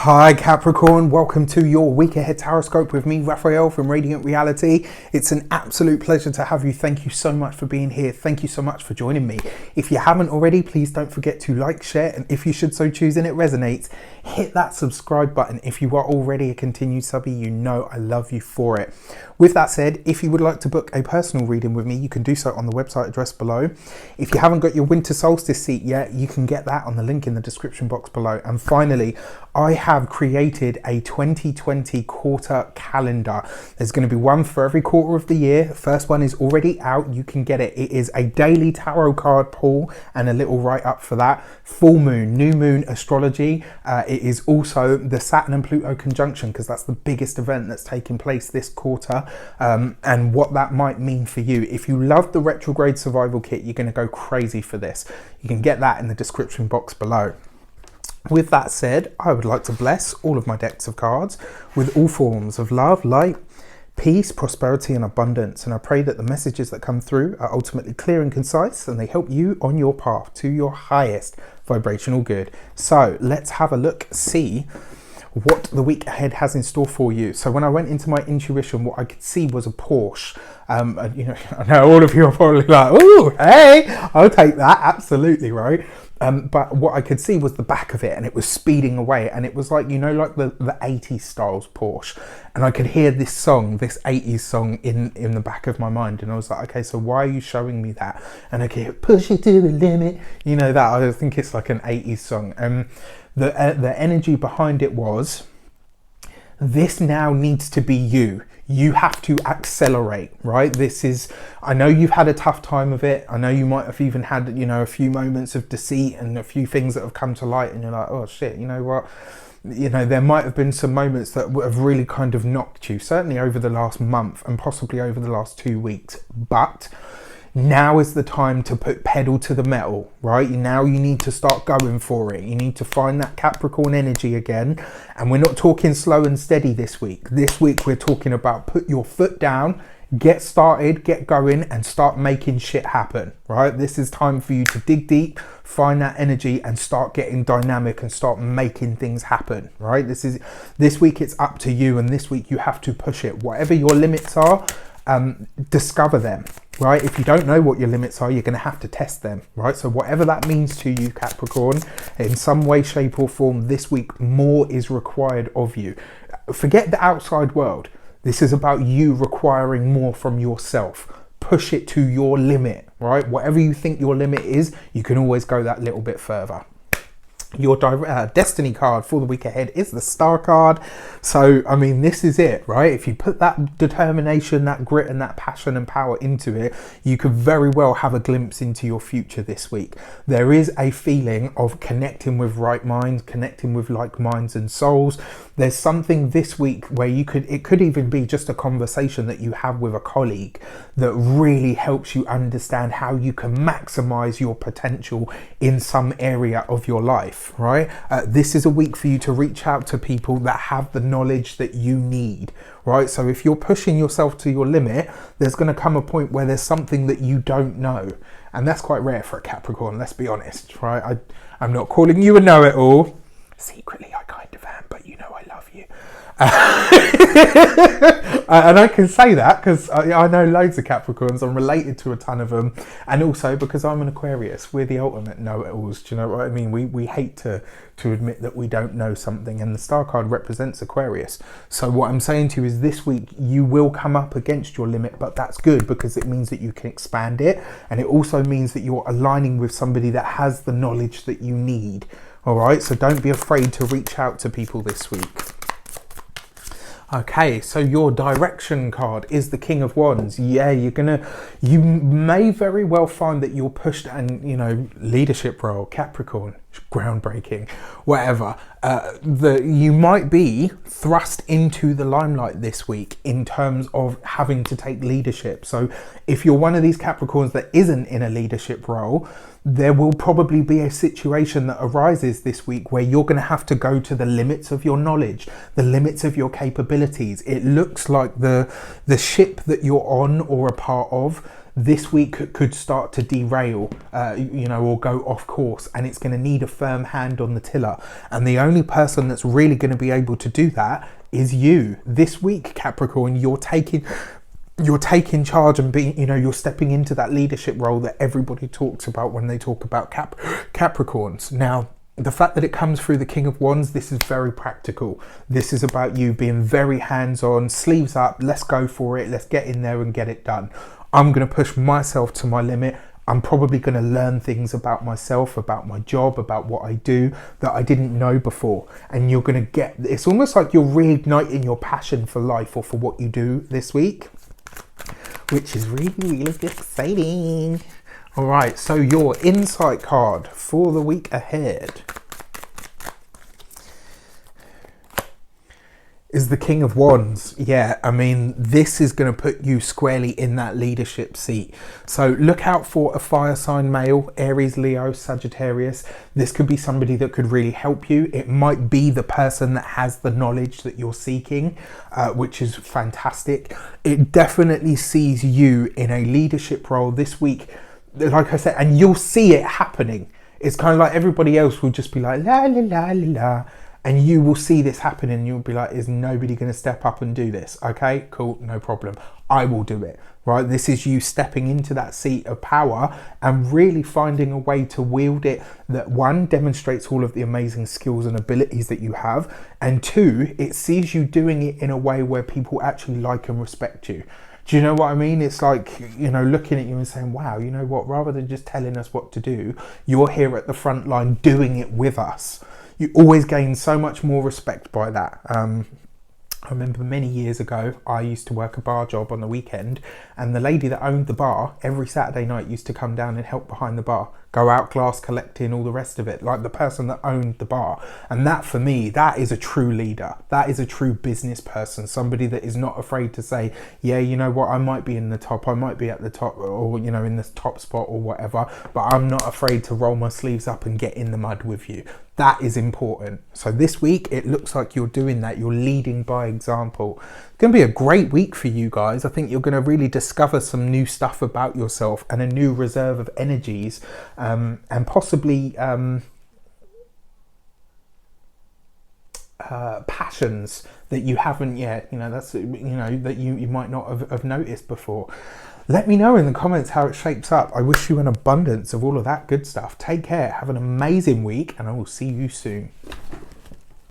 Hi Capricorn, welcome to your week ahead horoscope with me, Raphael from Reydiant Reality. It's an absolute pleasure to have you. Thank you so much for being here. Thank you so much for joining me. If you haven't already, please don't forget to like, share, and if you should so choose and it resonates, hit that subscribe button. If you are already a continued subby, you know I love you for it. With that said, if you would like to book a personal reading with me, you can do so on the website address below. If you haven't got your winter solstice seat yet, you can get that on the link in the description box below. And finally, I have created a 2020 quarter calendar. There's going to be one for every quarter of the year. The first one is already out. You can get it. It is a daily tarot card pull and a little write-up for that. Full moon, new moon astrology. It is also the Saturn and Pluto conjunction, because that's the biggest event that's taking place this quarter, and what that might mean for you. If you love the retrograde survival kit, you're going to go crazy for this. You can get that in the description box below. With that said, I would like to bless all of my decks of cards with all forms of love, light, peace, prosperity, and abundance. And I pray that the messages that come through are ultimately clear and concise, and they help you on your path to your highest vibrational good. So let's have a look, see what the week ahead has in store for you. So when I went into my intuition, what I could see was a Porsche. You know, I know all of you are probably like, "Ooh, hey, I'll take that." Absolutely, right? But what I could see was the back of it, and it was speeding away, and it was like, you know, like the 80s styles Porsche. And I could hear this song, this 80s song in the back of my mind, and I was like, okay, so why are you showing me that? And I could hear "Push it to the limit," you know, that. I think it's like an 80s song. The energy behind it was, this now needs to be you. You have to accelerate, right? This is, I know you've had a tough time of it. I know you might have even had, you know, a few moments of deceit and a few things that have come to light, and you're like, oh shit, you know what? You know, there might have been some moments that have really kind of knocked you, certainly over the last month and possibly over the last 2 weeks. But now is the time to put pedal to the metal, right? Now you need to start going for it. You need to find that Capricorn energy again. And we're not talking slow and steady this week. This week we're talking about put your foot down, get started, get going, and start making shit happen, right? This is time for you to dig deep, find that energy, and start getting dynamic and start making things happen, right? This week it's up to you, and this week you have to push it. Whatever your limits are, discover them, right? If you don't know what your limits are, you're going to have to test them, right? So whatever that means to you, Capricorn, in some way, shape or form, this week more is required of you. Forget the outside world. This is about you requiring more from yourself. Push it to your limit, right? Whatever you think your limit is, you can always go that little bit further. Your destiny card for the week ahead is the Star card. So, I mean, this is it, right? If you put that determination, that grit, and that passion and power into it, you could very well have a glimpse into your future this week. There is a feeling of connecting with right minds, connecting with like minds and souls. There's something this week where it could even be just a conversation that you have with a colleague that really helps you understand how you can maximize your potential in some area of your life, right? This is a week for you to reach out to people that have the knowledge that you need, right? So if you're pushing yourself to your limit, there's going to come a point where there's something that you don't know. And that's quite rare for a Capricorn, let's be honest, right? I'm not calling you a know-it-all. Secretly, I kind of am, but you know I love you. And I can say that because I know loads of Capricorns. I'm related to a ton of them, and also because I'm an Aquarius. We're the ultimate know-it-alls. Do you know what I mean? We hate to admit that we don't know something, and the Star card represents Aquarius. So what I'm saying to you is this week you will come up against your limit, but that's good because it means that you can expand it, and it also means that you're aligning with somebody that has the knowledge that you need. All right, so don't be afraid to reach out to people this week. Okay, so your direction card is the King of Wands. Yeah, you may very well find that you're pushed, and you know, leadership role, Capricorn, groundbreaking, whatever. You might be thrust into the limelight this week in terms of having to take leadership. So if you're one of these Capricorns that isn't in a leadership role, there will probably be a situation that arises this week where you're going to have to go to the limits of your knowledge, the limits of your capabilities. It looks like the ship that you're on or a part of this week could start to derail, or go off course, and it's going to need a firm hand on the tiller. And the only person that's really going to be able to do that is you. This week, Capricorn, you're taking charge and you're stepping into that leadership role that everybody talks about when they talk about Capricorns. Now, the fact that it comes through the King of Wands, this is very practical. This is about you being very hands-on, sleeves up, let's go for it, let's get in there and get it done. I'm going to push myself to my limit. I'm probably going to learn things about myself, about my job, about what I do that I didn't know before. And you're going to it's almost like you're reigniting your passion for life or for what you do this week, which is really, really exciting. All right, so your insight card for the week ahead is the King of Wands. Yeah, I mean, this is going to put you squarely in that leadership seat. So look out for a fire sign male, Aries, Leo, Sagittarius. This could be somebody that could really help you. It might be the person that has the knowledge that you're seeking, which is fantastic. It definitely sees you in a leadership role this week, like I said, and you'll see it happening. It's kind of like everybody else will just be like, la, la, la, la, la. And you will see this happen and you'll be like, is nobody going to step up and do this? Okay, cool, no problem. I will do it, right? This is you stepping into that seat of power and really finding a way to wield it that, one, demonstrates all of the amazing skills and abilities that you have, and two, it sees you doing it in a way where people actually like and respect you. Do you know what I mean? It's like, looking at you and saying, wow, you know what, rather than just telling us what to do, you're here at the front line doing it with us. You always gain so much more respect by that. I remember many years ago, I used to work a bar job on the weekend, and the lady that owned the bar every Saturday night used to come down and help behind the bar, go out glass collecting, all the rest of it, like the person that owned the bar. And that, for me, that is a true leader. That is a true business person, somebody that is not afraid to say, yeah, you know what, I might be in the top, I might be at the top, or, in the top spot or whatever, but I'm not afraid to roll my sleeves up and get in the mud with you. That is important. So this week, it looks like you're doing that. You're leading by example. It's going to be a great week for you guys. I think you're going to really discover some new stuff about yourself and a new reserve of energies, and possibly passions that you haven't yet, that you might not have noticed before. Let me know in the comments how it shapes up. I wish you an abundance of all of that good stuff. Take care, have an amazing week, and I will see you soon.